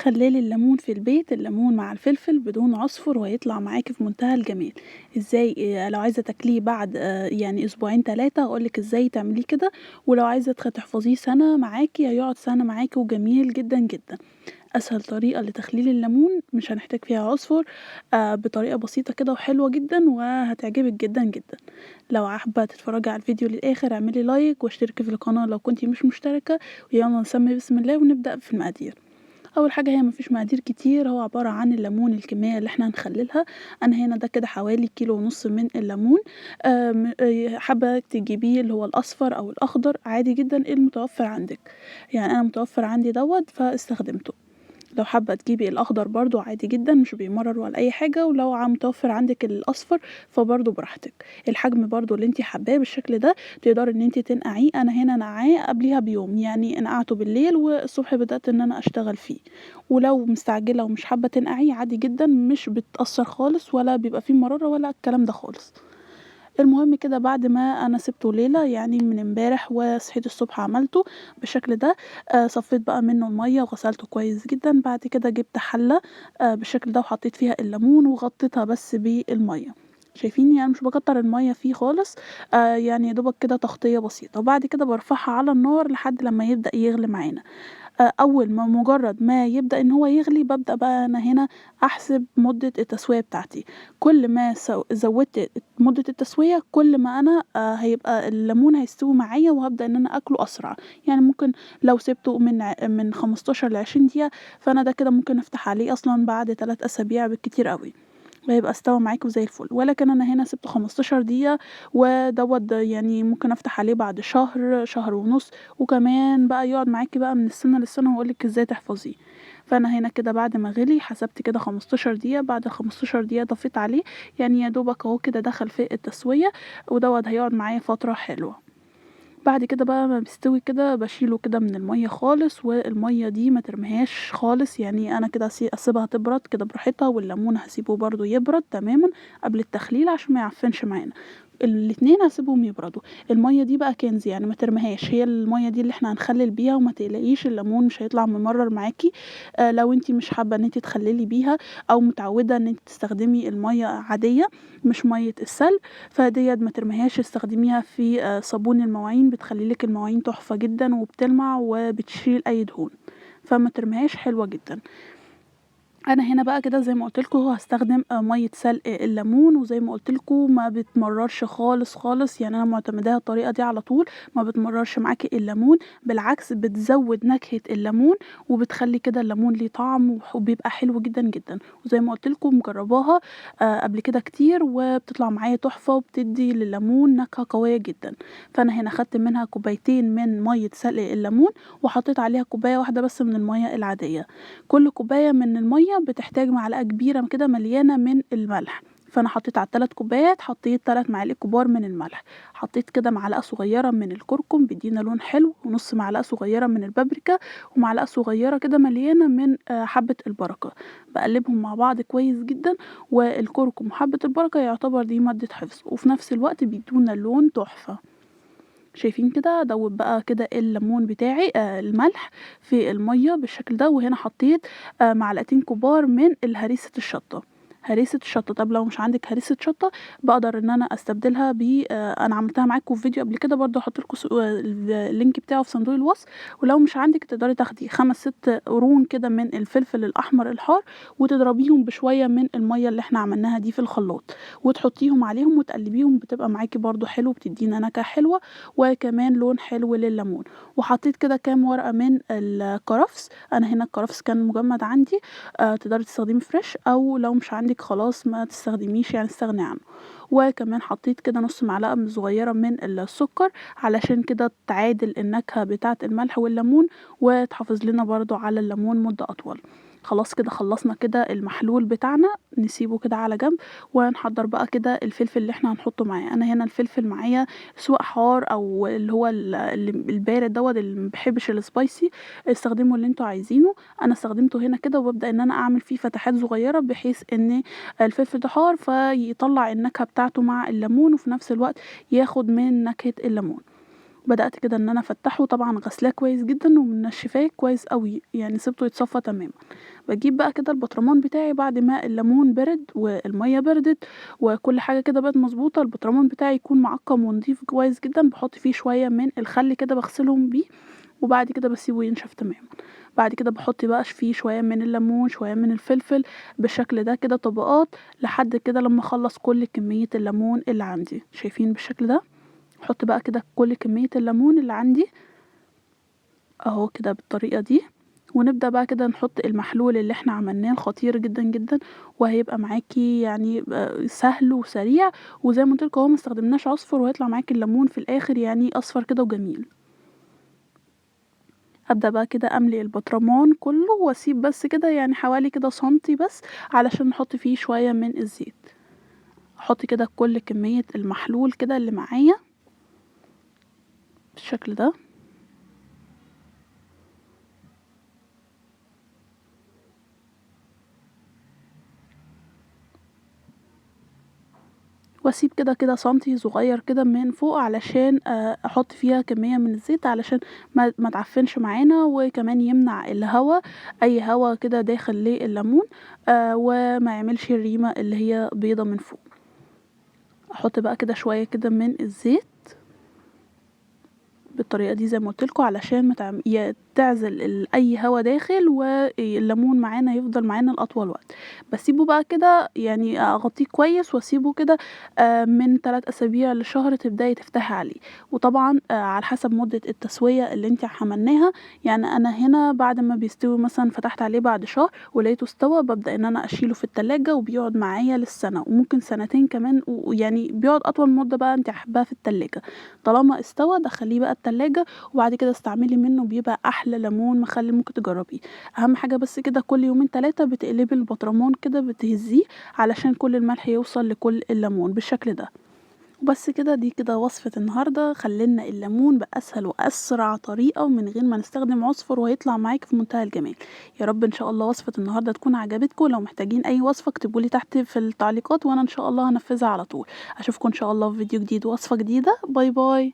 خلّال الليمون في البيت، الليمون مع الفلفل بدون عصفر وهيطلع معاكِ في منتهى الجمال. إزاي لو عايزة تاكليه بعد يعني أسبوعين 3 هاقول لِك إزاي تعمليه كده، ولو عايزة تحفظيه سَنة معاكِ هيقعد سَنة معاكِ وجميل جدًا، جدًا. أسهل طريقة لتخليل الليمون مش هنحتاج فيها عصفر، بطريقة بسيطة كده وحلوة جدًا وهتعجبِك جدًا، جدًا. لو حابة تتفرجي على الفيديو للآخر اعملي لايك واشتركي في القناة لو كنتِ مش مشتركة، ويالّا نسمّي بسم الله ونبدأ في المقادير. أول حاجة هي ما فيش مقادير كتير، هو عبارة عن الليمون الكمية اللي إحنا هنخلّلها. أنا هنا ده كده حوالي كيلو ونُص من الليمون. حابة تجيبيه اللي هو الأصفر أو الأخضر عادي جدًا المتوفر عندِك، يعني أنا متوفر عندي دوّة فاستخدمته. لو حابة تجيبي الأخضر برضه عادي جدًا مش بيمرّر ولا أي حاجة، ولو متوفر عندِك الأصفر فبرضه براحتك. الحجم برضه اللي أنتِ حاباه بالشكل ده تقدري إن أنتِ تنقعيه. أنا هنا ناقعاه قبليها بيوم، يعني نقعته بالليل والصبح بدأت إن أنا أشتغل فيه. ولو مستعجلة ومش حابة تنقعيه عادي جدًا مش بتأثّر خالص ولا بيبقى فيه مرارة ولا الكلام ده خالص. المهم كده بعد ما أنا سِبته ليلة يعني من امبارح وصحيت الصبح عملته بالشكل ده. صفّيت بقى منه المَيّة وغسلته كويس جدًا. بعد كده جِبت حلة بالشكل ده وحطيت فيها الليمون وغطيتها بس بالمَيّة. شايفين يعني مش باكتّر المَيّة فيه خالص، يعني يا دوبك كده تغطية بسيطة، وبعد كده بارفعها على النار لحد لمّا يبدأ يغلي معانا. أول ما مجرد ما يبدأ إن هو يغلي بابدأ بقى أنا هنا أحسب مدة التسوية بتاعتي. كل ما زوّدت مدة التسوية كل ما أنا هيبقى الليمون هيستوي معايا وهابدأ إن أنا آكله أسرع. يعني ممكن لو سِبته من 15 ل20 دقيقة، فأنا ده كده ممكن أفتح عليه أصلًا بعد 3 أسابيع بالكتير أوي. وهيبقى استوى معاكِ وزي الفل، ولكن أنا هنا سِبته 15 دقيقة ودوّة يعني ممكن أفتح عليه بعد شهر، شهر ونُص، وكمان بقى يقعد معاكِ بقى من السَنة للسَنة وأقول لِك إزاي تحفظيه. فأنا هنا كده بعد ما غلي حسبت كده 15 دقيقة، بعد 15 دقيقة طفيت عليه، يعني يا دوبك أهو كده دخل في التسوية، ودوّة هيقعد معايا فترة حلوة. بعد كده بقى ما بيستوي كده باشيله كده من المَيّة خالص، والمَيّة دي ما ترميهاش خالص، يعني أنا كده أسيبها تبرد كده براحتها، والليمون هاسيبه برضه يبرد تمامًا قبل التخليل عشان ما يعفنش معانا. الاتنين هاسيبهم يبردوا. المَيّة دي بقى كنز يعني ما ترميهاش، هي المَيّة دي اللي إحنا هنخلِّل بيها وما تقلقيش الليمون مش هيطلع ممرّر معاكِ. لو أنتِ مش حابة إن أنتِ تخلِّلي بيها أو متعودة إن أنتِ تستخدمي المَيّة عادية مش مَيّة السلق، فديّة ما ترميهاش استخدميها في صابون المواعين بتخلّي لِك المواعين تحفة جدًا وبتلمع وبتشيل أي دهون، فما ترميهاش حلوة جدًا. أنا هنا بقى كده زي ما قُلت لكم هاستخدم مَيّة سلق الليمون، وزي ما قُلت لكم ما بتمرّرش خالص، خالص، يعني أنا معتمداها الطريقة دي على طول، ما بتمرّرش معاكِ الليمون، بالعكس بتزوّد نكهة الليمون، وبتخلّي كده الليمون ليه طعم وبيبقى حلو جدًا، جدًا. وزي ما قُلت لكم مجرّباها قبل كده كتير وبتطلع معايا تحفة وبتدّي للليمون نكهة قوية جدًا. فأنا هنا خدت منها كوبايتين من مَيّة سلق الليمون، وحطيت عليها كوباية واحدة بس من المَيّة العادية. كل كوباية من المَيّة بتحتاج معلقة كبيرة كده مليانة من الملح. فأنا حطيت على ال3 كوبايات حطيت 3 معالق كبار من الملح. حطيت كده معلقة صغيرة من الكركم بيدينا لون حلو، ونُص معلقة صغيرة من البابريكا، ومعلقة صغيرة كده مليانة من حبة البركة. باقلّبهم مع بعض كويس جدًا، والكركم وحبة البركة يعتبر دي مادة حفظ، وفي نفس الوقت بيدونا لون تحفة. شايفين كده دوّب بقى كده الليمون بتاعي الملح في المَيّة بالشكل ده، وهنا حطيت معلقتين كبار من هريسة الشطة. هريسة الشطة، طب لو مش عندِك هريسة شطة باقدر إن أنا أستبدلها أنا عملتها معاكم في فيديو قبل كده برضه هاحط لكم اللينك بتاعه في صندوق الوصف. ولو مش عندِك تقدري تاخدي 5، 6 قرون كده من الفلفل الأحمر الحار وتضربيهم بشوية من المَيّة اللي إحنا عملناها دي في الخلاط، وتحطيهم عليهم وتقلبيهم بتبقى معاكِ برضه حلو بتدينا نكهة حلوة وكمان لون حلو لليمون. وحطيت كده كام ورقة من الكرفس، أنا هنا الكرفس كان مجمد عندي، تقدري تستخدمي فريش أو لو مش عندِك خلاص ما تستخدميش يعني استغني عنه. وكمان حطيت كده نُص معلقة صغيرة من السكر علشان كده تعادل النكهة بتاعة الملح والليمون، وتحافظ لنا برضه على الليمون مدة أطول. خلاص كده خلّصنا كده المحلول بتاعنا، نسيبه كده على جنب، ونحضّر بقى كده الفلفل اللي إحنا هنحطه معاه. أنا هنا الفلفل معايا سواء حار أو اللي هو البارد دوّة اللي ما بيحبش الspicy، استخدموا اللي أنتم عايزينه. أنا استخدمته هنا كده وبابدأ إن أنا أعمل فيه فتحات صغيرة بحيث إن الفلفل ده حار فيطلّع النكهة بتاعته مع الليمون، وفي نفس الوقت ياخد من نكهة الليمون. بدأت كده ان انا افتحه، طبعا غسلاه كويس جدا ومنشفاه كويس قوي، يعني سيبته يتصفى تماما. باجيب بقى كده البطرمان بتاعي بعد ما الليمون برد والميه بردت وكل حاجه كده بقت مظبوطه، البطرمان بتاعي يكون معقم ونضيف كويس جدا، بحط فيه شويه من الخل كده بغسلهم بيه، وبعد كده بسيبه ينشف تماما. بعد كده بحط بقى فيه شويه من الليمون شويه من الفلفل بالشكل ده كده طبقات، لحد كده لما اخلص كل كميه الليمون اللي عندي. شايفين بالشكل ده؟ احط بقى كده كل كميه الليمون اللي عندي اهو كده بالطريقه دي، ونبدأ بقى كده نحط المحلول اللي احنا عملناه الخطير جدا جدا، وهيبقى معاكي يعني سهل وسريع، وزي ما قلت لكم اهو ما استخدمناش عصفر، وهيطلع معاكي الليمون في الاخر يعني اصفر كده وجميل. ابدأ بقى كده املي البطرمان كله واسيب بس كده يعني حوالي كده سنتي بس علشان نحط فيه شوية من الزيت. احط كده كل كمية المحلول كده اللي معايا بالشكل ده، واسيب كده سنتي صغير كده من فوق علشان احط فيها كمية من الزيت علشان ما تعفنش معانا، وكمان يمنع الهواء، اي هواء كده داخل لليمون وما يعملش الريمة اللي هي بيضة من فوق. احط بقى كده شوية كده من الزيت بالطريقه دي زي ما قلت لكم علشان تعزل اي هوا داخل، والليمون معانا يفضل معانا لاطول وقت. بسيبه بقى كده يعني اغطيه كويس واسيبه كده من 3 اسابيع لشهر تبداي تفتحي عليه. وطبعا على حسب مده التسويه اللي انت عملناها، يعني انا هنا بعد ما بيستوي مثلا فتحت عليه بعد شهر ولقيته استوى، ببدا ان انا اشيله في التلاجة وبيقعد معايا للسنه وممكن سنتين كمان، ويعني بيقعد اطول مده بقى انت حباها في التلاجة. طالما استوى دخليه بقى التلاجة، وبعد كده استعملي منه بيبقى احلى ليمون مخلي ممكن تجربيه. اهم حاجه بس كده كل يومين 3 بتقلبي البطرمان كده بتهزيه علشان كل الملح يوصل لكل الليمون بالشكل ده. وبس كده، دي كده وصفة النهاردة، خلينا الليمون بأسهل وأسرع طريقة ومن غير ما نستخدم عصفر، وهيطلع معاك في منتهى الجمال. يا رب إن شاء الله وصفة النهاردة تكون عجبتكم. لو محتاجين أي وصفة اكتبولي تحت في التعليقات وأنا إن شاء الله هنفذها على طول. أشوفكم إن شاء الله في فيديو جديد ووصفة جديدة. باي باي.